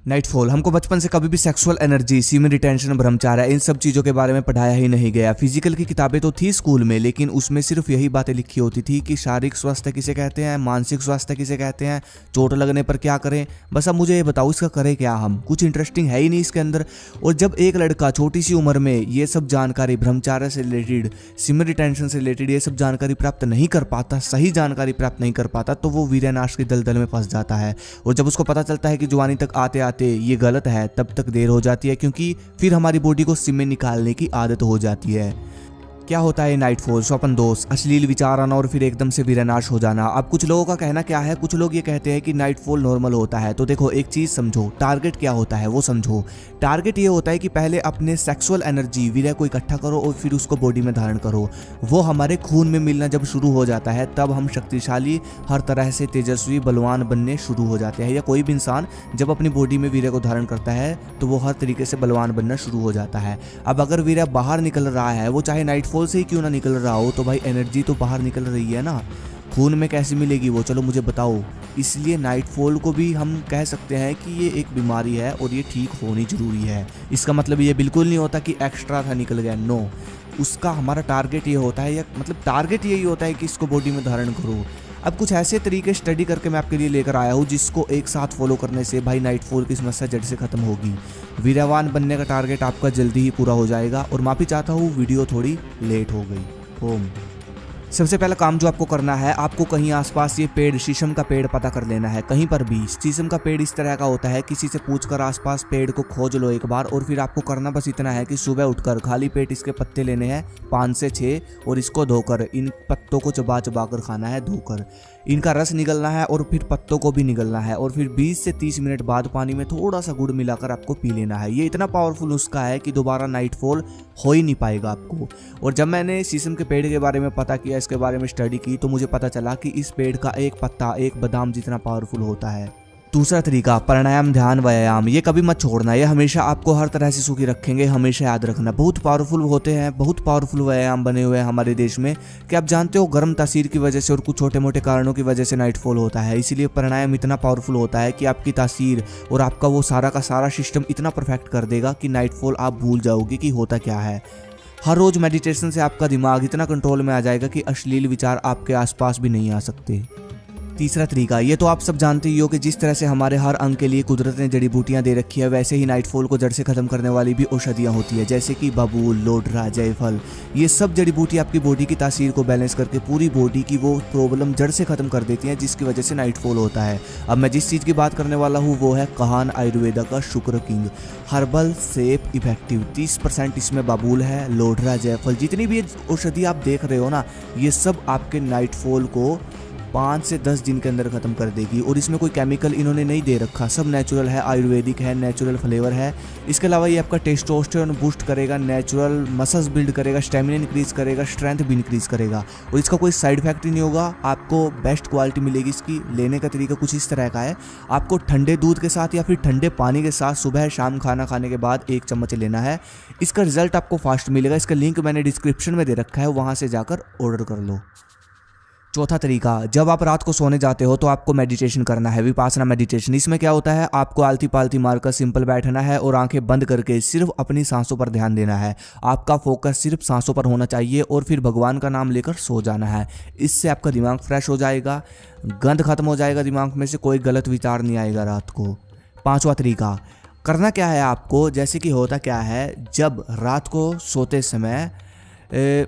Nightfall हमको बचपन से कभी भी सेक्सुअल एनर्जी, सीमेन रिटेंशन, ब्रह्मचार्य, इन सब चीज़ों के बारे में पढ़ाया ही नहीं गया। फिजिकल की किताबें तो थी स्कूल में, लेकिन उसमें सिर्फ यही बातें लिखी होती थी कि शारीरिक स्वास्थ्य किसे कहते हैं, मानसिक स्वास्थ्य किसे कहते हैं, चोट लगने पर क्या करें। बस अब मुझे ये बताओ इसका करें क्या हम, कुछ इंटरेस्टिंग है ही नहीं इसके अंदर। और जब एक लड़का छोटी सी उम्र में ये सब जानकारी ब्रह्मचार्य से रिलेटेड, सीमेन रिटेंशन से रिलेटेड ये सब जानकारी प्राप्त नहीं कर पाता, सही जानकारी प्राप्त नहीं कर पाता, तो वो वीर्यनाश के दलदल में फंस जाता है। और जब उसको पता चलता है कि जवानी तक आते आते ये गलत है, तब तक देर हो जाती है, क्योंकि फिर हमारी बॉडी को सीमेन निकालने की आदत हो जाती है। क्या होता है नाइटफॉल? स्वप्न दोष, अश्लील विचार आना और फिर एकदम से वीरनाश हो जाना। अब कुछ लोगों का कहना क्या है, कुछ लोग ये कहते हैं कि नाइटफॉल नॉर्मल होता है। तो देखो एक चीज़ समझो, टारगेट क्या होता है वो समझो। टारगेट ये होता है कि पहले अपने सेक्सुअल एनर्जी, वीर्य को इकट्ठा करो और फिर उसको बॉडी में धारण करो। वो हमारे खून में मिलना जब शुरू हो जाता है, तब हम शक्तिशाली, हर तरह से तेजस्वी, बलवान बनने शुरू हो जाते हैं। या कोई भी इंसान जब अपनी बॉडी में वीर्य को धारण करता है तो वो हर तरीके से बलवान बनना शुरू हो जाता है। अब अगर वीर्य बाहर निकल रहा है, वो चाहे नाइटफॉल से ही क्यों ना निकल रहा हो, तो भाई एनर्जी तो बाहर निकल रही है ना, खून में कैसे मिलेगी वो, चलो मुझे बताओ। इसलिए नाइटफॉल को भी हम कह सकते हैं कि ये एक बीमारी है और ये ठीक होनी जरूरी है। इसका मतलब ये बिल्कुल नहीं होता कि एक्स्ट्रा था निकल गया, नो। उसका हमारा टारगेट ये होता है, या मतलब टारगेट यही होता है कि इसको बॉडी में धारण करो। अब कुछ ऐसे तरीके स्टडी करके मैं आपके लिए लेकर आया हूँ जिसको एक साथ फॉलो करने से भाई नाइटफॉल की समस्या जड़ से खत्म होगी। वीर्यवान बनने का टारगेट आपका जल्दी ही पूरा हो जाएगा। और माफी चाहता हूँ वीडियो थोड़ी लेट हो गई। ओम। सबसे पहला काम जो आपको करना है, आपको कहीं आसपास ये पेड़, शीशम का पेड़ पता कर लेना है। कहीं पर भी शीशम का पेड़ इस तरह का होता है, किसी से पूछकर आसपास पेड़ को खोज लो एक बार। और फिर आपको करना बस इतना है कि सुबह उठकर खाली पेट इसके पत्ते लेने हैं 5 से 6, और इसको धोकर, इन पत्तों को चबा चबा कर खाना है धोकर। इनका रस निगलना है और फिर पत्तों को भी निगलना है। और फिर 20 से 30 मिनट बाद पानी में थोड़ा सा गुड़ मिलाकर आपको पी लेना है। ये इतना पावरफुल नुस्खा है कि दोबारा नाइटफॉल हो ही नहीं पाएगा आपको। और जब मैंने शीशम के पेड़ के बारे में पता किया, इसके बारे में स्टडी की, तो मुझे पता चला कि इस पेड़ का एक पत्ता एक बादाम जितना पावरफुल होता है। दूसरा तरीका, प्राणायाम, ध्यान, व्यायाम, ये कभी मत छोड़ना। ये हमेशा आपको हर तरह से सुखी रखेंगे, हमेशा याद रखना। बहुत पावरफुल होते हैं, बहुत पावरफुल व्यायाम बने हुए हैं हमारे देश में। कि आप जानते हो गर्म तासीर की वजह से और कुछ छोटे मोटे कारणों की वजह से नाइटफॉल होता है। इसीलिए प्राणायाम इतना पावरफुल होता है कि आपकी तासीर और आपका वो सारा का सारा सिस्टम इतना परफेक्ट कर देगा कि नाइटफॉल आप भूल जाओगे कि होता क्या है। हर रोज मेडिटेशन से आपका दिमाग इतना कंट्रोल में आ जाएगा कि अश्लील विचार आपके आसपास भी नहीं आ सकते। तीसरा तरीका, ये तो आप सब जानते ही हो कि जिस तरह से हमारे हर अंग के लिए कुदरत ने जड़ी बूटियां दे रखी है, वैसे ही नाइटफॉल को जड़ से खत्म करने वाली भी औषधियां होती है, जैसे कि बबूल, लोडरा, जायफल। ये सब जड़ी बूटी आपकी बॉडी की तासीर को बैलेंस करके पूरी बॉडी की वो प्रॉब्लम जड़ से खत्म कर देती हैं, जिसकी वजह से नाइटफॉल होता है। अब मैं जिस चीज़ की बात करने वाला हूँ वो है काहन आयुर्वेदा का शुक्र किंग हर्बल सेफ इफेक्टिव। 30% इसमें बबूल है, लोडरा, जायफल, जितनी भी औषधि आप देख रहे हो ना, ये सब आपके नाइटफॉल को 5 से 10 दिन के अंदर खत्म कर देगी। और इसमें कोई केमिकल इन्होंने नहीं दे रखा, सब नेचुरल है, आयुर्वेदिक है, नेचुरल फ्लेवर है। इसके अलावा ये आपका टेस्टोस्टेरोन बूस्ट करेगा, नेचुरल मसल्स बिल्ड करेगा, स्टेमिना इंक्रीज करेगा, स्ट्रेंथ भी इंक्रीज करेगा। और इसका कोई साइड इफेक्ट नहीं होगा, आपको बेस्ट क्वालिटी मिलेगी। इसकी लेने का तरीका कुछ इस तरह का है, आपको ठंडे दूध के साथ या फिर ठंडे पानी के साथ सुबह शाम खाना खाने के बाद 1 चम्मच लेना है। इसका रिजल्ट आपको फास्ट मिलेगा। इसका लिंक मैंने डिस्क्रिप्शन में दे रखा है, वहाँ से जाकर ऑर्डर कर लो। चौथा तरीका, जब आप रात को सोने जाते हो तो आपको मेडिटेशन करना है, विपासना मेडिटेशन। इसमें क्या होता है, आपको आलती पालती मारकर सिंपल बैठना है और आंखें बंद करके सिर्फ अपनी सांसों पर ध्यान देना है। आपका फोकस सिर्फ सांसों पर होना चाहिए और फिर भगवान का नाम लेकर सो जाना है। इससे आपका दिमाग फ्रेश हो जाएगा, गंद खत्म हो जाएगा दिमाग में से, कोई गलत विचार नहीं आएगा रात को। 5वां तरीका, करना क्या है आपको, जैसे कि होता क्या है, जब रात को सोते समय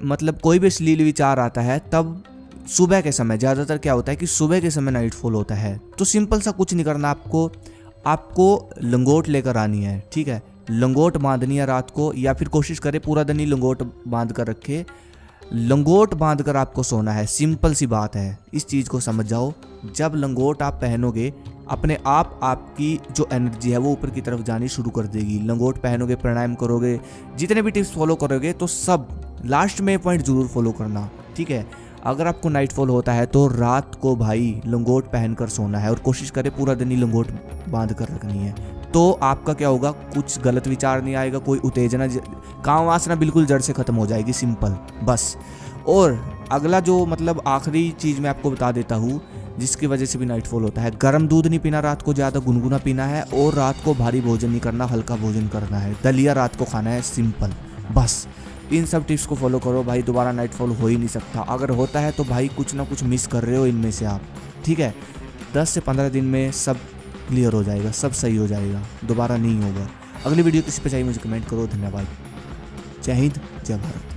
मतलब कोई भी अश्लील विचार आता है, तब सुबह के समय, ज़्यादातर क्या होता है कि सुबह के समय नाइटफॉल होता है, तो सिंपल सा कुछ नहीं करना आपको लंगोट लेकर आनी है, ठीक है। लंगोट बांधनी है रात को, या फिर कोशिश करें पूरा दिन ही लंगोट बांध कर रखे। लंगोट बांध कर आपको सोना है, सिंपल सी बात है, इस चीज़ को समझ जाओ। जब लंगोट आप पहनोगे, अपने आप आपकी जो एनर्जी है वो ऊपर की तरफ जानी शुरू कर देगी। लंगोट पहनोगे, प्राणायाम करोगे, जितने भी टिप्स फॉलो करोगे, तो सब लास्ट में पॉइंट ज़रूर फॉलो करना, ठीक है। अगर आपको नाइटफॉल होता है तो रात को भाई लंगोट पहनकर सोना है और कोशिश करें पूरा दिन ही लंगोट बांध कर रखनी है। तो आपका क्या होगा, कुछ गलत विचार नहीं आएगा, कोई उत्तेजना, काम वासना बिल्कुल जड़ से खत्म हो जाएगी, सिंपल बस। और अगला जो मतलब आखिरी चीज़ मैं आपको बता देता हूँ, जिसकी वजह से भी नाइटफॉल होता है। गर्म दूध नहीं पीना रात को, ज़्यादा गुनगुना पीना है, और रात को भारी भोजन नहीं करना, हल्का भोजन करना है। दलिया रात को खाना है, सिंपल। बस इन सब टिप्स को फॉलो करो भाई, दोबारा नाइटफॉल हो ही नहीं सकता। अगर होता है तो भाई कुछ ना कुछ मिस कर रहे हो इनमें से आप, ठीक है। 10 से 15 दिन में सब क्लियर हो जाएगा, सब सही हो जाएगा, दोबारा नहीं होगा। अगली वीडियो किसी पे चाहिए मुझे कमेंट करो। धन्यवाद। जय हिंद, जय भारत।